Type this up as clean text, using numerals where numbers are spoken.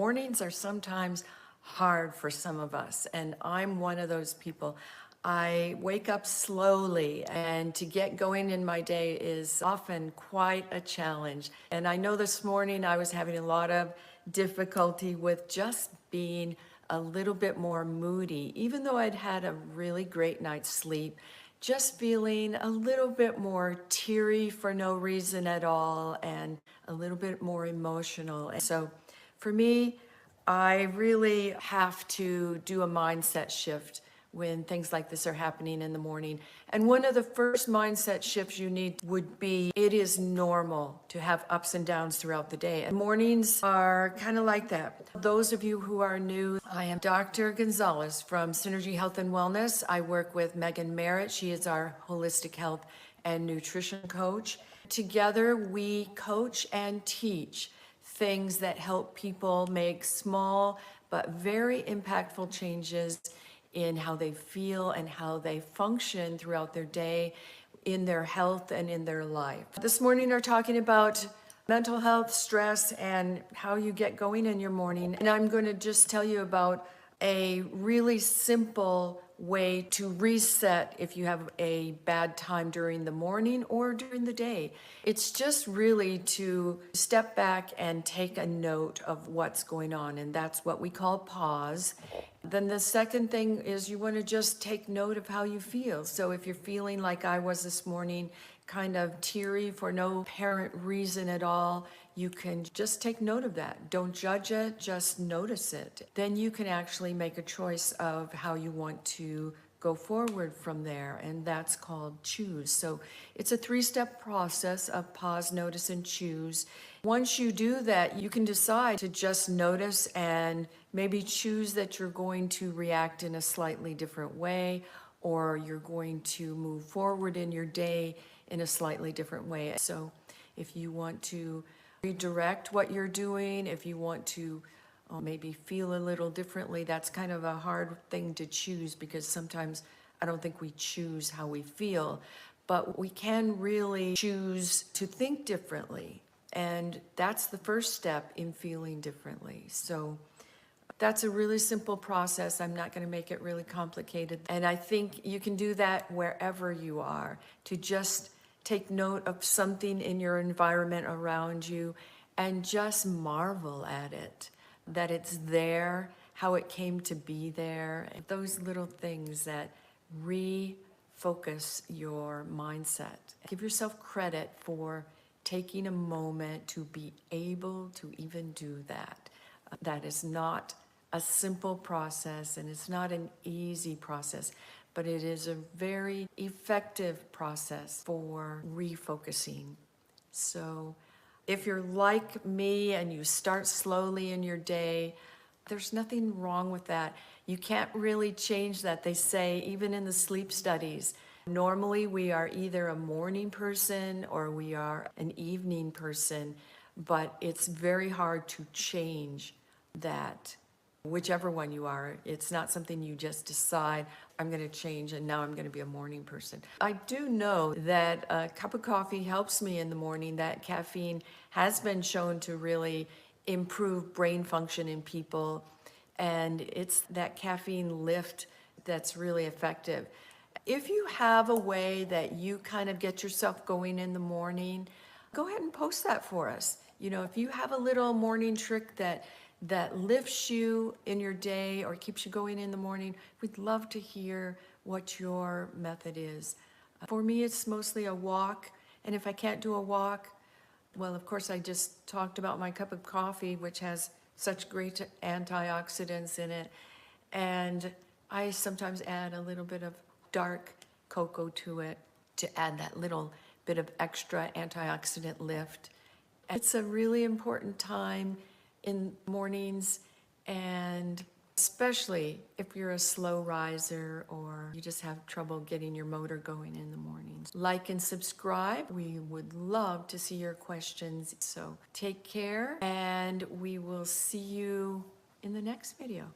Mornings are sometimes hard for some of us, and I'm one of those people. I wake up slowly, and to get going in my day is often quite a challenge. And I know this morning I was having a lot of difficulty with just being a little bit more moody, even though I'd had a really great night's sleep, just feeling a little bit more teary for no reason at all, and a little bit more emotional. And so for me, I really have to do a mindset shift when things like this are happening in the morning. And one of the first mindset shifts you need would be, it is normal to have ups and downs throughout the day. And mornings are kind of like that. Those of you who are new, I am Dr. Gonzalez from Synergy Health and Wellness. I work with Megan Merritt. She is our holistic health and nutrition coach. Together, we coach and teach things that help people make small but very impactful changes in how they feel and how they function throughout their day, in their health and in their life. This morning we're talking about mental health, stress, and how you get going in your morning. And I'm going to just tell you about a really simple way to reset if you have a bad time during the morning or during the day. It's just really to step back and take a note of what's going on, and that's what we call pause. Then the second thing is you want to just take note of how you feel. So if you're feeling like I was this morning, kind of teary for no apparent reason at all, you can just take note of that. Don't judge it, just notice it. Then you can actually make a choice of how you want to go forward from there, and that's called choose. So it's a three-step process of pause, notice, and choose. Once you do that, you can decide to just notice and maybe choose that you're going to react in a slightly different way, or you're going to move forward in your day in a slightly different way. So if you want to redirect what you're doing, if you want to maybe feel a little differently, that's kind of a hard thing to choose, because sometimes I don't think we choose how we feel, but we can really choose to think differently. And that's the first step in feeling differently. So that's a really simple process. I'm not going to make it really complicated. And I think you can do that wherever you are, to just take note of something in your environment around you and just marvel at it, that it's there, how it came to be there. Those little things that refocus your mindset. Give yourself credit for taking a moment to be able to even do that. That is not a simple process, and it's not an easy process, but it is a very effective process for refocusing. So if you're like me and you start slowly in your day, there's nothing wrong with that. You can't really change that. They say, even in the sleep studies, normally we are either a morning person or we are an evening person, but it's very hard to change that. Whichever one you are, it's not something you just decide, I'm going to change and now I'm going to be a morning person. I do know that a cup of coffee helps me in the morning. That caffeine has been shown to really improve brain function in people, and it's that caffeine lift that's really effective. If you have a way that you kind of get yourself going in the morning, go ahead and post that for us. You know, if you have a little morning trick that lifts you in your day or keeps you going in the morning, we'd love to hear what your method is. For me, it's mostly a walk, and if I can't do a walk, well, of course, I just talked about my cup of coffee, which has such great antioxidants in it, and I sometimes add a little bit of dark cocoa to it to add that little bit of extra antioxidant lift. It's a really important time in mornings, and especially if you're a slow riser or you just have trouble getting your motor going in the mornings. Like and subscribe. We would love to see your questions. So take care, and we will see you in the next video.